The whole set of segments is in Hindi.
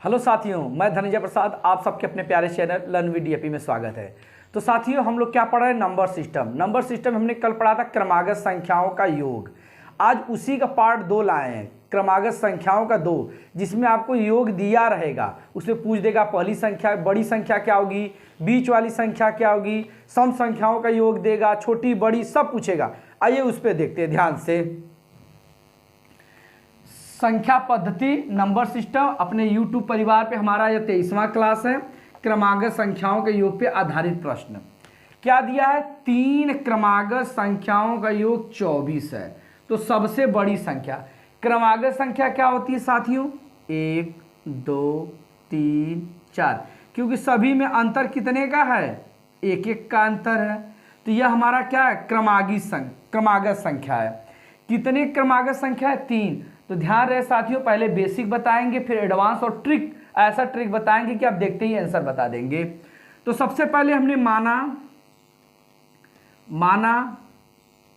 हेलो साथियों, मैं धनंजय प्रसाद, आप सबके अपने प्यारे चैनल लर्न विद डीएपी में स्वागत है। तो साथियों, हम लोग क्या पढ़ रहे हैं? नंबर सिस्टम हमने कल पढ़ा था क्रमागत संख्याओं का योग। आज उसी का पार्ट 2 लाए हैं, क्रमागत संख्याओं का 2, जिसमें आपको योग दिया रहेगा। उसमें पूछ देगा पहली संख्या बड़ी संख्या क्या होगी, बीच वाली संख्या क्या होगी, सम संख्याओं का योग देगा, छोटी बड़ी सब पूछेगा। आइए उस पर देखते हैं ध्यान से। संख्या पद्धति नंबर सिस्टम अपने YouTube परिवार पे हमारा यह 23वां क्लास है। क्रमागत संख्याओं के योग पे आधारित प्रश्न क्या दिया है? 3 क्रमागत संख्याओं का योग 24 है। तो सबसे बड़ी संख्या क्रमागत संख्या क्या होती है साथियों? 1 2 3 4, क्योंकि सभी में अंतर कितने का है? 1-1 का अंतर है। तो यह हमारा क्या है? क्रमागत संख्या है। कितने क्रमागत संख्या है? 3। तो ध्यान रहे साथियों, पहले बेसिक बताएंगे, फिर एडवांस और ट्रिक, ऐसा ट्रिक बताएंगे कि आप देखते ही आंसर बता देंगे। तो सबसे पहले हमने माना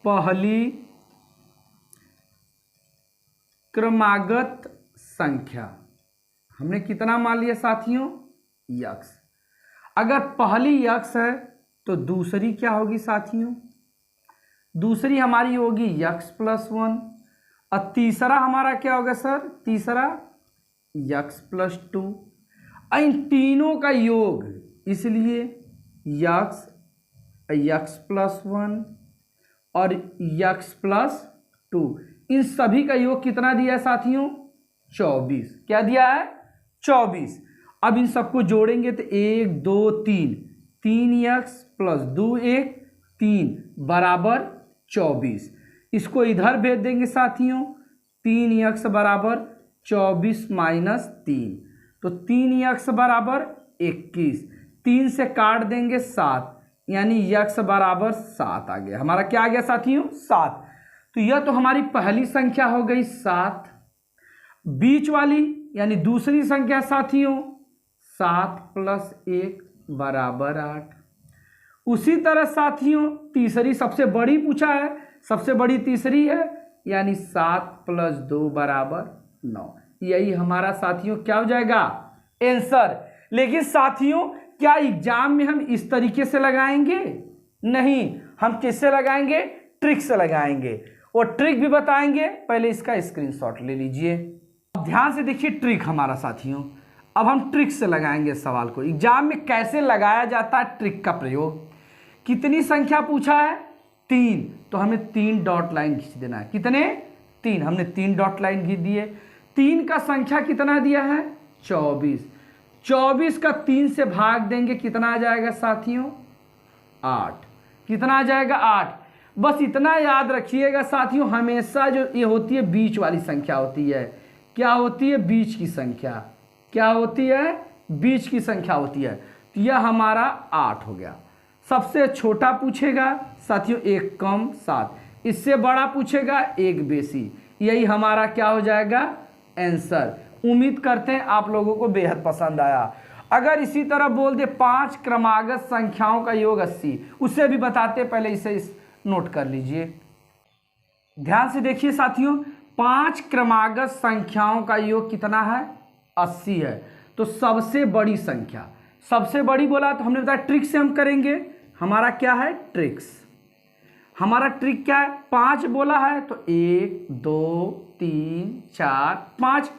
पहली क्रमागत संख्या। हमने कितना मान लिया साथियों? यक्स। अगर पहली यक्स है तो दूसरी क्या होगी साथियों? दूसरी हमारी होगी यक्स प्लस 1। और तीसरा हमारा क्या होगा सर? तीसरा यक्स प्लस 2। इन तीनों का योग, इसलिए यक्स प्लस 1 और यक्स प्लस 2, इन सभी का योग कितना दिया है साथियों? 24। क्या दिया है? 24। अब इन सबको जोड़ेंगे तो 1 2 3, 3 यक्स प्लस 2 1 3 बराबर 24। इसको इधर भेज देंगे साथियों। 3 यक्स बराबर 24 माइनस 3, तो 3 यक्स बराबर 21। 3 से काट देंगे 7, यानी यक्स बराबर 7 आ गया। हमारा क्या आ गया साथियों? 7। तो यह तो हमारी पहली संख्या हो गई 7। बीच वाली यानी दूसरी संख्या साथियों 7 प्लस 1 बराबर 8। उसी तरह साथियों तीसरी सबसे बड़ी पूछा है, सबसे बड़ी तीसरी है, यानी 7 प्लस 2 बराबर 9। यही हमारा साथियों क्या हो जाएगा? आंसर। लेकिन साथियों क्या एग्जाम में हम इस तरीके से लगाएंगे? नहीं, हम किससे लगाएंगे? ट्रिक से लगाएंगे, और ट्रिक भी बताएंगे। पहले इसका स्क्रीनशॉट ले लीजिए। अब ध्यान से देखिए ट्रिक हमारा साथियों। अब हम ट्रिक से लगाएंगे सवाल को। एग्जाम में कैसे लगाया जाता है ट्रिक का प्रयोग। कितनी संख्या पूछा है? 3, तो हमें 3 डॉट लाइन खींच देना है। कितने? 3। हमने 3 डॉट लाइन खींच दिए। 3 का संख्या कितना दिया है? 24। 24 का 3 से भाग देंगे, कितना आ जाएगा साथियों? 8। कितना आ जाएगा? 8। बस इतना याद रखिएगा साथियों, हमेशा जो ये होती है बीच वाली संख्या होती है। क्या होती है? बीच की संख्या। क्या होती है? बीच की संख्या होती है। तो यह हमारा 8 हो गया। सबसे छोटा पूछेगा साथियों 1 कम 7, इससे बड़ा पूछेगा 1 बेसी। यही हमारा क्या हो जाएगा? आंसर। उम्मीद करते हैं आप लोगों को बेहद पसंद आया। अगर इसी तरह बोल दे 5 क्रमागत संख्याओं का योग 80, उससे भी बताते, पहले इसे नोट कर लीजिए। ध्यान से देखिए साथियों, 5 क्रमागत संख्याओं का योग कितना है? 80 है। तो सबसे बड़ी संख्या, सबसे बड़ी बोला तो हमने बताया ट्रिक से हम करेंगे। हमारा क्या है? ट्रिक्स। हमारा ट्रिक क्या है? 5 बोला है तो 1 2 3 4 5।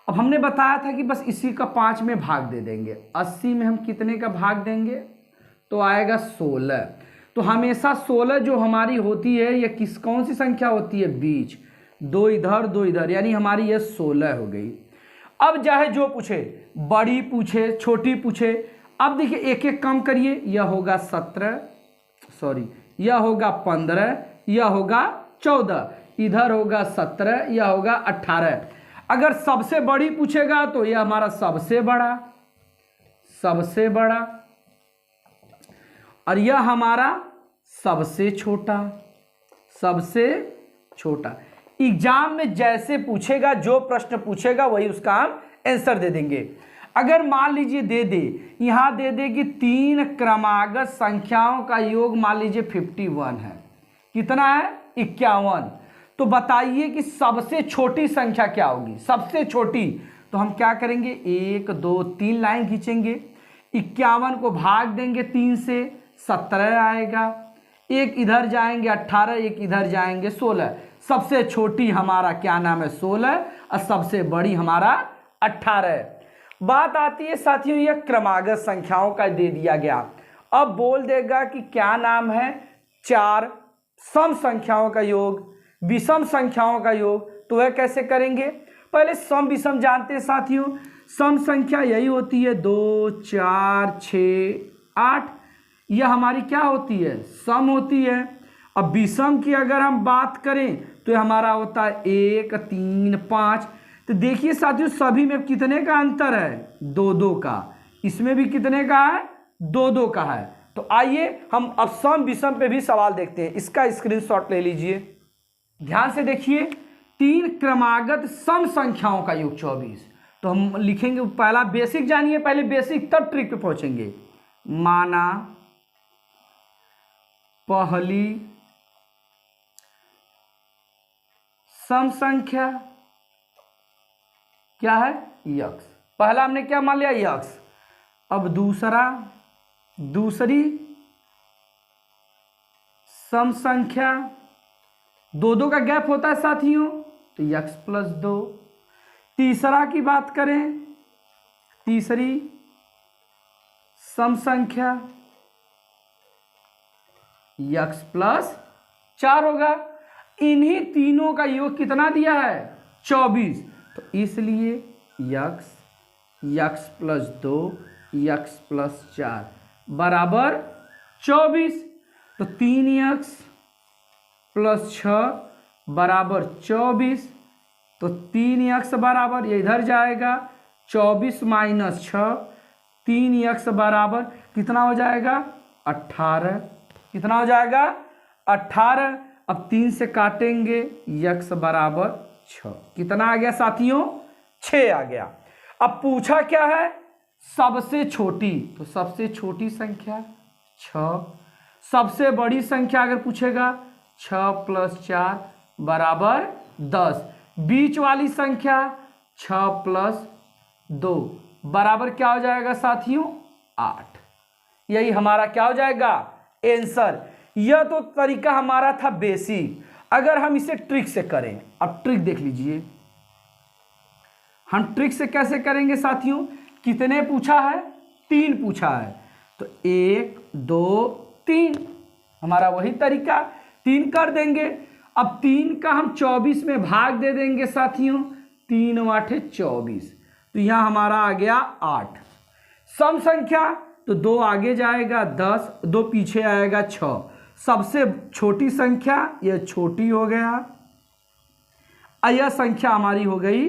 अब हमने बताया था कि बस इसी का 5 में भाग दे देंगे। 80 में हम कितने का भाग देंगे? तो आएगा 16। तो हमेशा 16 जो हमारी होती है, ये कौन सी संख्या होती है? बीच। 2 इधर 2 इधर, यानी हमारी ये 16 हो गई। अब चाहे जो पूछे, बड़ी पूछे छोटी पूछे, अब देखिए एक एक कम करिए। यह होगा 17, सॉरी यह होगा 15, यह होगा 14, इधर होगा 17, यह होगा 18। अगर सबसे बड़ी पूछेगा तो यह हमारा सबसे बड़ा, और यह हमारा सबसे छोटा। एग्जाम में जैसे पूछेगा, जो प्रश्न पूछेगा वही उसका हम आंसर दे देंगे। अगर मान लीजिए यहां दे दे कि 3 क्रमागत संख्याओं का योग मान लीजिए 51 है। कितना है? 51। तो बताइए कि सबसे छोटी संख्या क्या होगी? सबसे छोटी तो हम क्या करेंगे, 1 2 3 लाइन खींचेंगे, 51 को भाग देंगे 3 से, 17 आएगा, एक इधर जाएंगे 18, एक इधर जाएंगे 16। सबसे छोटी हमारा क्या नाम है 16 और सबसे बड़ी हमारा 18। बात आती है साथियों यह क्रमागत संख्याओं का दे दिया गया। अब बोल देगा कि क्या नाम है 4 सम संख्याओं का योग, विषम संख्याओं का योग। तो वह कैसे करेंगे, पहले सम विषम जानते हैं साथियों। सम संख्या यही होती है 2 4 6 8, यह हमारी क्या होती है सम होती है। अब विषम की अगर हम बात करें तो हमारा होता है 1 3 5। तो देखिए साथियों सभी में कितने का अंतर है, 2 2 का, इसमें भी कितने का है 2 2 का है। तो आइए हम अब सम विषम पे भी सवाल देखते हैं, इसका स्क्रीनशॉट ले लीजिए, ध्यान से देखिए। 3 क्रमागत सम संख्याओं का योग 24। तो हम लिखेंगे, पहला बेसिक जानिए पहले बेसिक, तब ट्रिक पे पहुंचेंगे। माना पहली सम संख्या क्या है यक्स, पहला हमने क्या मान लिया यक्स। अब दूसरी सम संख्या, 2 2 का गैप होता है साथियों, तो यक्स प्लस 2। तीसरा की बात करें, तीसरी सम संख्या यक्स प्लस 4 होगा। इन्हीं तीनों का योग कितना दिया है 24। तो इसलिए यक्स प्लस 2 यक्स प्लस 4 बराबर 24। तो 3x प्लस 6 बराबर 24। तो 3x बराबर, ये इधर जाएगा 24 माइनस 6, 3x बराबर कितना हो जाएगा 18। कितना हो जाएगा 18। अब 3 से काटेंगे, x बराबर 6। कितना आ गया साथियों 6 आ गया। अब पूछा क्या है सबसे छोटी, तो सबसे छोटी संख्या 6, सबसे बड़ी संख्या अगर पूछेगा 6 प्लस 4 बराबर 10, बीच वाली संख्या 6 प्लस 2 बराबर क्या हो जाएगा साथियों 8। यही हमारा क्या हो जाएगा आंसर। यह तो तरीका हमारा था बेसिक। अगर हम इसे ट्रिक से करें, अब ट्रिक देख लीजिए, हम ट्रिक से कैसे करेंगे साथियों। कितने पूछा है 3 पूछा है, तो 1 2 3 हमारा वही तरीका, 3 कर देंगे। अब 3 का हम 24 में भाग दे देंगे साथियों, 3 8 24। तो यहां हमारा आ गया 8। सम संख्या तो 2 आगे जाएगा 10, 2 पीछे आएगा 6। सबसे छोटी संख्या यह छोटी हो गया, यह संख्या हमारी हो गई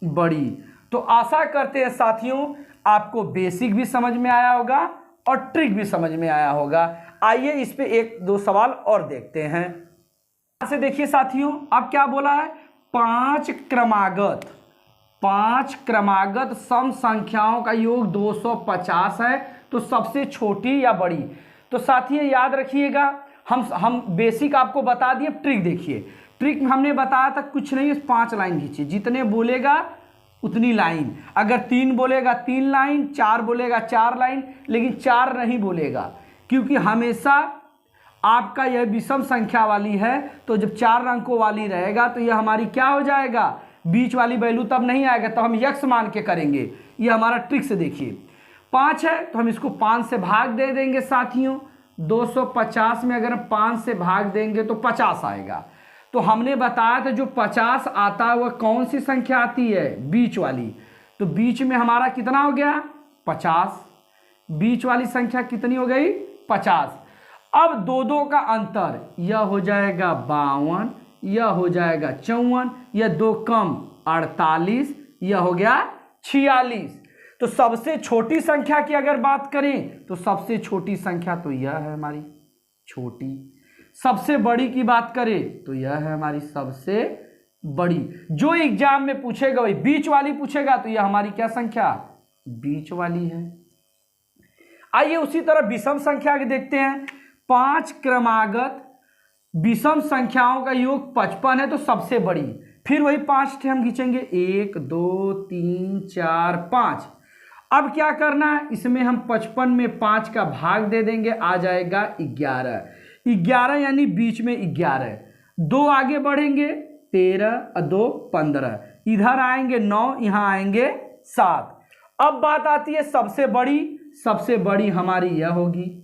बड़ी। तो आशा करते हैं साथियों आपको बेसिक भी समझ में आया होगा और ट्रिक भी समझ में आया होगा। आइए इस पे 1 2 सवाल और देखते हैं। यहां से देखिए साथियों, अब क्या बोला है 5 क्रमागत सम संख्याओं का योग 250 है। तो सबसे छोटी या बड़ी, तो साथियों याद रखिएगा, हम बेसिक आपको बता दिए। ट्रिक देखिए, ट्रिक में हमने बताया था कुछ नहीं, 5 लाइन खींचिए, जितने बोलेगा उतनी लाइन। अगर 3 बोलेगा 3 लाइन, 4 बोलेगा 4 लाइन, लेकिन 4 नहीं बोलेगा, क्योंकि हमेशा आपका यह विषम संख्या वाली है। तो जब 4 अंकों वाली रहेगा तो यह हमारी क्या हो जाएगा, बीच वाली वैल्यू तब नहीं आएगा, तो हम यक्स मान के करेंगे। यह हमारा ट्रिक से देखिए 5 है तो हम इसको 5 से भाग दे देंगे साथियों। 250 में अगर हम 5 से भाग देंगे तो 50 आएगा। तो हमने बताया था जो 50 आता है वह कौन सी संख्या आती है, बीच वाली। तो बीच में हमारा कितना हो गया 50, बीच वाली संख्या कितनी हो गई 50। अब 2 2 का अंतर, यह हो जाएगा 52, यह हो जाएगा 54, यह 2 कम 48, यह हो गया 46। तो सबसे छोटी संख्या की अगर बात करें तो सबसे छोटी संख्या तो यह है हमारी छोटी। सबसे बड़ी की बात करें तो यह है हमारी सबसे बड़ी। जो एग्जाम में पूछेगा वही बीच वाली पूछेगा, तो यह हमारी क्या संख्या बीच वाली है। आइए उसी तरह विषम संख्या के देखते हैं। 5 क्रमागत विषम संख्याओं का योग 55 है तो सबसे बड़ी। फिर वही 5 थे हम खींचेंगे, 1 2 3 4 5। अब क्या करना है, इसमें हम 55 में 5 का भाग दे देंगे, आ जाएगा 11। 11 यानी बीच में 11, 2 आगे बढ़ेंगे 13 और 2 15, इधर आएंगे 9, यहां आएंगे 7। अब बात आती है सबसे बड़ी, सबसे बड़ी हमारी यह होगी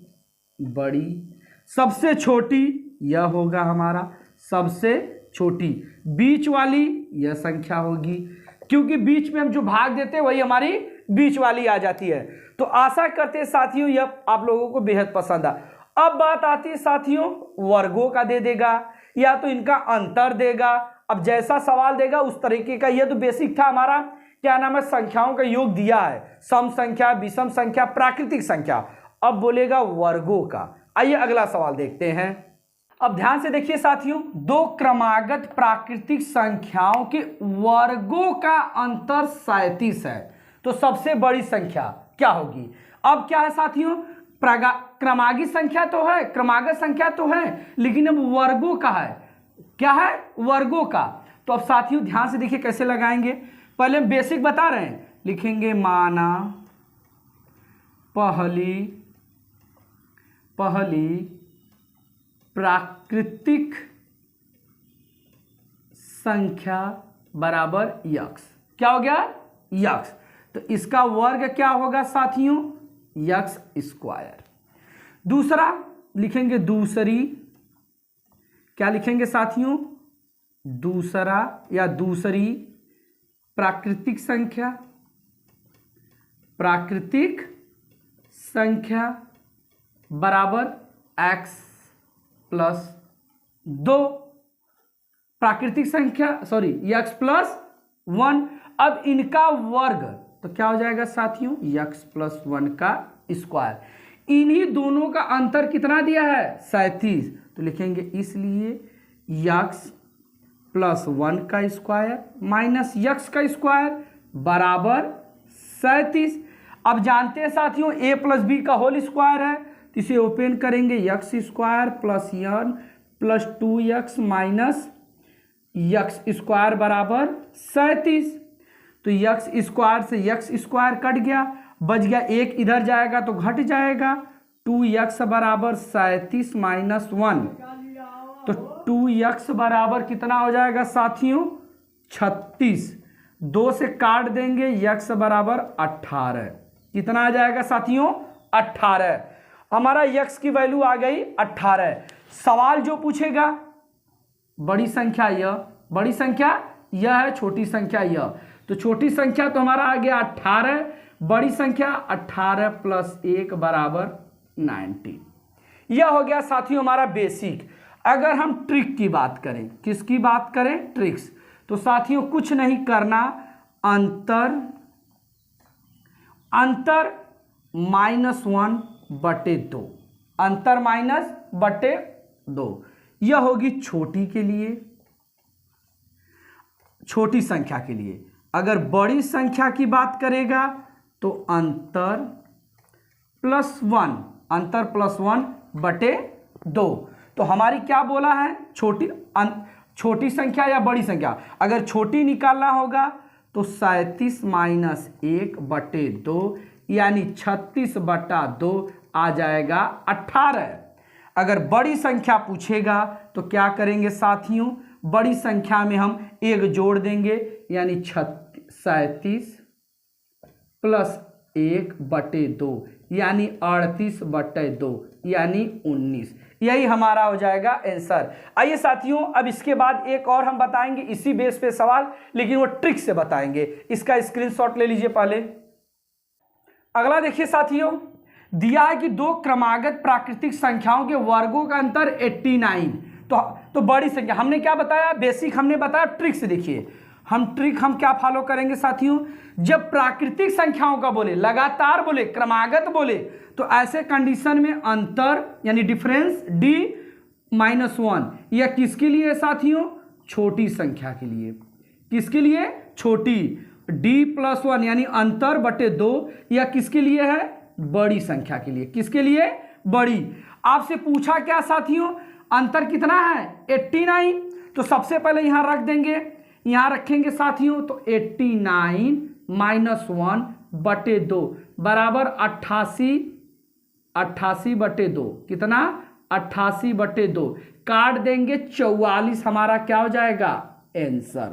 बड़ी, सबसे छोटी यह होगा हमारा सबसे छोटी, बीच वाली यह संख्या होगी, क्योंकि बीच में हम जो भाग देते हैं वही हमारी बीच वाली आ जाती है। तो आशा करते हैं साथियों यह आप लोगों को बेहद पसंद आ। अब बात आती है साथियों वर्गों का, दे देगा या तो इनका अंतर देगा। अब जैसा सवाल देगा उस तरीके का, यह तो बेसिक था हमारा, क्या नाम है, संख्याओं का योग दिया है, सम संख्या, विषम संख्या, प्राकृतिक संख्या। अब बोलेगा वर्गों का। आइए अगला सवाल देखते हैं। अब ध्यान से देखिए साथियों, दो क्रमागत प्राकृतिक संख्याओं के वर्गों का अंतर 37 है, तो सबसे बड़ी संख्या क्या होगी। अब क्या है साथियों, क्रमागत संख्या तो है, क्रमागत संख्या तो है, लेकिन अब वर्गों का है, क्या है, वर्गों का। तो अब साथियों ध्यान से देखिए कैसे लगाएंगे। पहले हम बेसिक बता रहे हैं, लिखेंगे माना पहली प्राकृतिक संख्या बराबर यक्स। क्या हो गया, यक्स। तो इसका वर्ग क्या होगा साथियों, यक्स स्क्वायर। दूसरा लिखेंगे दूसरी, क्या लिखेंगे साथियों, दूसरा या दूसरी प्राकृतिक संख्या बराबर x प्लस 2, प्राकृतिक संख्या सॉरी x प्लस 1। अब इनका वर्ग तो क्या हो जाएगा साथियों, x प्लस 1 का स्क्वायर। इन्हीं दोनों का अंतर कितना दिया है, 37। तो लिखेंगे इसलिए x प्लस 1 का स्क्वायर माइनस x का स्क्वायर बराबर 37। अब जानते हैं साथियों a प्लस बी का होल स्क्वायर है, तो इसे ओपन करेंगे, x square plus 1 plus 2x minus x square बराबर 37। तो x स्क्वायर से x स्क्वायर कट गया, बच गया 1, इधर जाएगा तो घट जाएगा, 2x बराबर 37 माइनस 1, तो 2x बराबर कितना हो जाएगा साथियों, 36। 2 से काट देंगे, x बराबर 18। कितना आ जाएगा साथियों, 18। हमारा x की वैल्यू आ गई 18। सवाल जो पूछेगा बड़ी संख्या यह, बड़ी संख्या यह है, छोटी संख्या यह, तो छोटी संख्या तो हमारा आ गया 18, बड़ी संख्या 18 प्लस 1 बराबर 19। यह हो गया साथियों हमारा बेसिक। अगर हम ट्रिक की बात करें, किसकी बात करें, ट्रिक्स, तो साथियों कुछ नहीं करना, अंतर -1/2, अंतर -2, यह होगी छोटी के लिए, छोटी संख्या के लिए। अगर बड़ी संख्या की बात करेगा तो अंतर +1, अंतर +1/2। तो हमारी क्या बोला है, छोटी संख्या या बड़ी संख्या। अगर छोटी निकालना होगा तो 37 माइनस 1/2 यानी 36/2 आ जाएगा 18। अगर बड़ी संख्या पूछेगा तो क्या करेंगे साथियों, बड़ी संख्या में हम 1 जोड़ देंगे, यानी 37 प्लस 1/2 यानी 38/2 यानी 19। यही हमारा हो जाएगा आंसर। आइए साथियों अब इसके बाद एक और हम बताएंगे इसी बेस पे सवाल, लेकिन वो ट्रिक से बताएंगे। इसका स्क्रीनशॉट ले लीजिए पहले। अगला देखिए साथियों, दिया है कि दो क्रमागत प्राकृतिक संख्याओं के वर्गों का अंतर 89। तो बड़ी संख्या हमने क्या बताया, बेसिक हमने बताया, ट्रिक से देखिए। हम क्या फॉलो करेंगे साथियों, जब प्राकृतिक संख्याओं का बोले, लगातार बोले, क्रमागत बोले, तो ऐसे कंडीशन में अंतर यानी डिफरेंस D-1 यह किसके लिए है साथियों, छोटी संख्या के लिए। किसके लिए, छोटी, D+1 यानी अंतर बटे 2 यह किसके लिए है, बड़ी संख्या के लिए। किसके लिए, बड़ी। आपसे पूछा क्या साथियों, अंतर कितना है 89, तो सबसे पहले यहां रख देंगे यहाँ रखेंगे साथियों तो 89 माइनस 1/2 बराबर 88/2 कितना 88/2 काट देंगे 44 हमारा क्या हो जाएगा आंसर।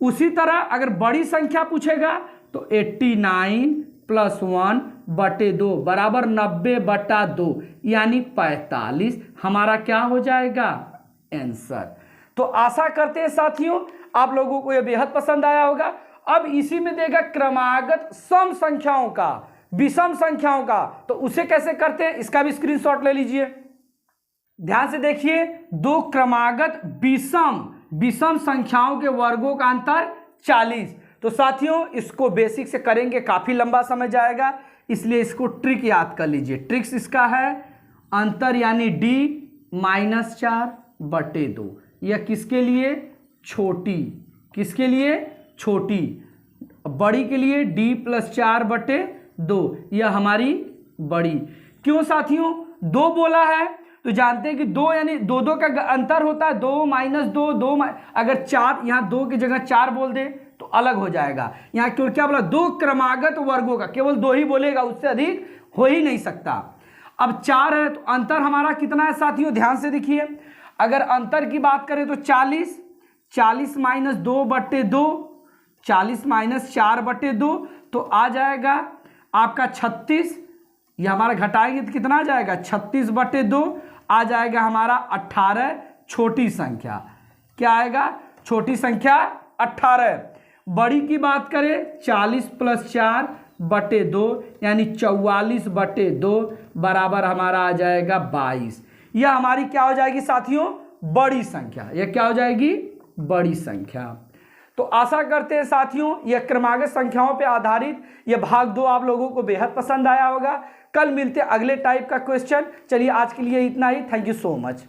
उसी तरह अगर बड़ी संख्या पूछेगा तो 89 + 1/2 बराबर 90/2 यानी 45 हमारा क्या हो जाएगा आंसर। तो आशा करते हैं साथियों आप लोगों को यह बेहद पसंद आया होगा। अब इसी में देगा क्रमागत सम संख्याओं का विषम संख्याओं का, तो उसे कैसे करते हैं इसका भी स्क्रीनशॉट ले लीजिए। ध्यान से देखिए, दो क्रमागत विषम संख्याओं के वर्गों का अंतर 40। तो साथियों इसको बेसिक से करेंगे काफी लंबा समय जाएगा, इसलिए इसको ट्रिक याद कर लीजिए। ट्रिक्स इसका है अंतर यानी d - 4/2। यह किसके लिए छोटी, किसके लिए छोटी, बड़ी के लिए d + 4/2 यह हमारी बड़ी। क्यों साथियों 2 बोला है तो जानते हैं कि 2 यानी 2 का अंतर होता है 2 - 2 अगर 4 यहाँ 2 की जगह 4 बोल दे तो अलग हो जाएगा। यहाँ केवल क्या बोला 2 क्रमागत वर्गों का, केवल 2 ही बोलेगा, उससे अधिक हो ही नहीं सकता। अब 4 है तो अंतर हमारा कितना है साथियों, ध्यान से देखिए। अगर अंतर की बात करें तो 40 - 2/2 40 - 4/2 तो आ जाएगा आपका 36। यह हमारा घटाएंगे तो कितना आ जाएगा 36/2 आ जाएगा हमारा 18। छोटी संख्या क्या आएगा, छोटी संख्या 18। बड़ी की बात करें 40 + 4/2 यानी 44/2 बराबर हमारा आ जाएगा 22। यह हमारी क्या हो जाएगी साथियों बड़ी संख्या, यह क्या हो जाएगी बड़ी संख्या। तो आशा करते हैं साथियों यह क्रमागत संख्याओं पर आधारित यह भाग 2 आप लोगों को बेहद पसंद आया होगा। कल मिलते हैं अगले टाइप का क्वेश्चन। चलिए आज के लिए इतना ही। Thank you so much.